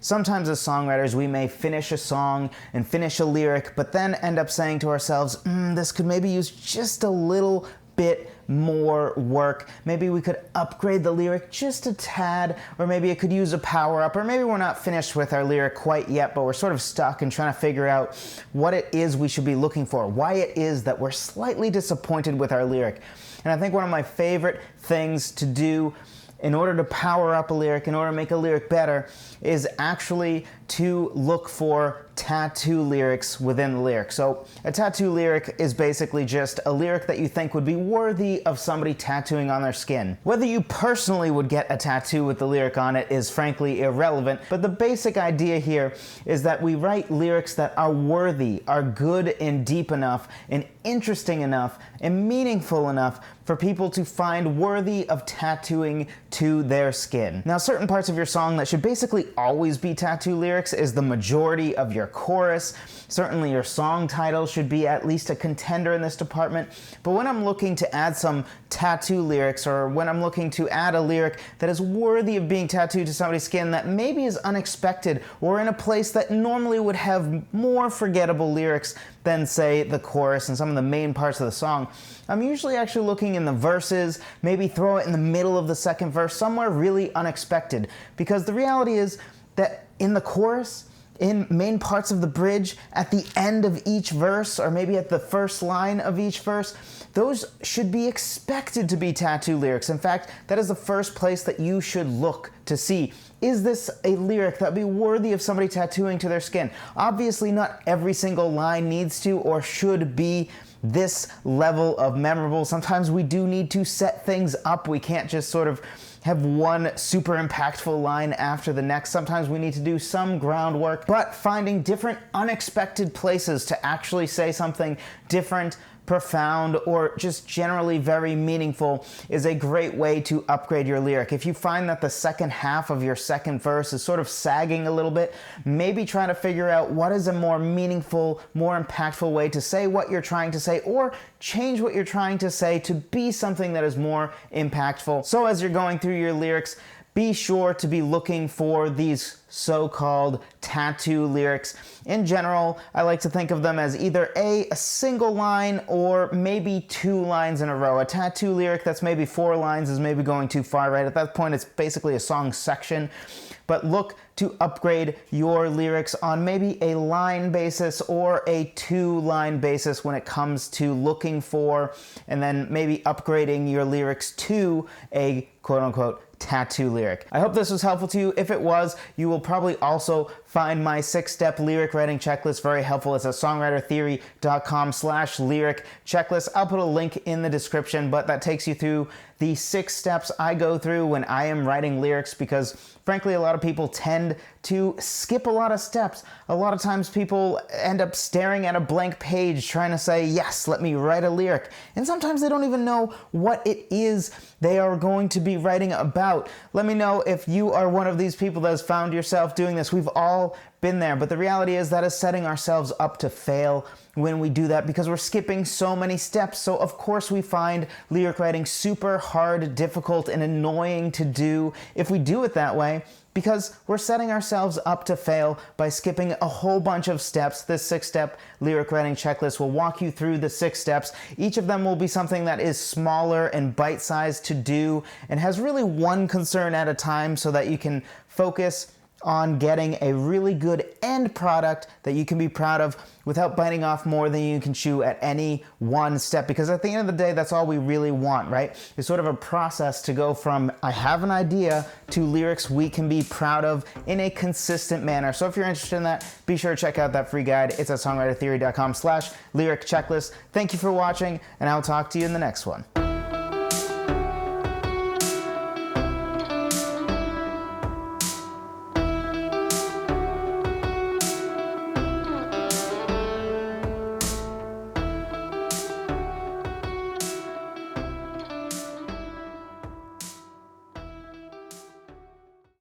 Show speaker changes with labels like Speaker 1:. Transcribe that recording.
Speaker 1: Sometimes as songwriters, we may finish a song and finish a lyric, but then end up saying to ourselves, this could maybe use just a little bit more work. Maybe we could upgrade the lyric just a tad, or maybe it could use a power up, or maybe we're not finished with our lyric quite yet, but we're sort of stuck and trying to figure out what it is we should be looking for, why it is that we're slightly disappointed with our lyric. And I think one of my favorite things to do in order to power up a lyric, in order to make a lyric better, is actually to look for tattoo lyrics within the lyric. So a tattoo lyric is basically just a lyric that you think would be worthy of somebody tattooing on their skin. Whether you personally would get a tattoo with the lyric on it is frankly irrelevant, but the basic idea here is that we write lyrics that are worthy, are good and deep enough, and interesting enough, and meaningful enough for people to find worthy of tattooing to their skin. Now, certain parts of your song that should basically always be tattoo lyrics is the majority of your chorus. Certainly your song title should be at least a contender in this department. But when I'm looking to add some tattoo lyrics, or when I'm looking to add a lyric that is worthy of being tattooed to somebody's skin that maybe is unexpected, or in a place that normally would have more forgettable lyrics than, say, the chorus and some of the main parts of the song, I'm usually actually looking in the verses, maybe throw it in the middle of the second verse, somewhere really unexpected. Because the reality is that in the chorus, in main parts of the bridge, at the end of each verse, or maybe at the first line of each verse, those should be expected to be tattoo lyrics. In fact, that is the first place that you should look to see. Is this a lyric that would be worthy of somebody tattooing to their skin? Obviously, not every single line needs to or should be this level of memorable. Sometimes we do need to set things up. We can't just sort of have one super impactful line after the next. Sometimes we need to do some groundwork, but finding different unexpected places to actually say something different, profound, or just generally very meaningful is a great way to upgrade your lyric. If you find that the second half of your second verse is sort of sagging a little bit, maybe try to figure out what is a more meaningful, more impactful way to say what you're trying to say, or change what you're trying to say to be something that is more impactful. So as you're going through your lyrics, be sure to be looking for these so-called tattoo lyrics. In general, I like to think of them as either a single line or maybe two lines in a row. A tattoo lyric that's maybe 4 lines is maybe going too far, right? At that point, it's basically a song section. But look to upgrade your lyrics on maybe a line basis or a 2-line basis when it comes to looking for, and then maybe upgrading your lyrics to a quote-unquote tattoo lyric. I hope this was helpful to you. If it was, you will probably also find my 6-step lyric writing checklist very helpful. It's at songwritertheory.com/lyric checklist. I'll put a link in the description, but that takes you through the 6 steps I go through when I am writing lyrics, because frankly, a lot of people tend to skip a lot of steps. A lot of times people end up staring at a blank page trying to say, yes, let me write a lyric. And sometimes they don't even know what it is they are going to be writing about. Let me know if you are one of these people that has found yourself doing this. We've all been there, but the reality is that is setting ourselves up to fail when we do that, because we're skipping so many steps. So of course we find lyric writing super hard, difficult, and annoying to do if we do it that way, because we're setting ourselves up to fail by skipping a whole bunch of steps. This 6-step lyric writing checklist will walk you through the 6 steps. Each of them will be something that is smaller and bite-sized to do and has really one concern at a time, so that you can focus on getting a really good end product that you can be proud of without biting off more than you can chew at any one step. Because at the end of the day, that's all we really want, right? It's sort of a process to go from I have an idea to lyrics we can be proud of in a consistent manner. So if you're interested in that, be sure to check out that free guide. It's at songwritertheory.com/lyric checklist. Thank you for watching, and I'll talk to you in the next one.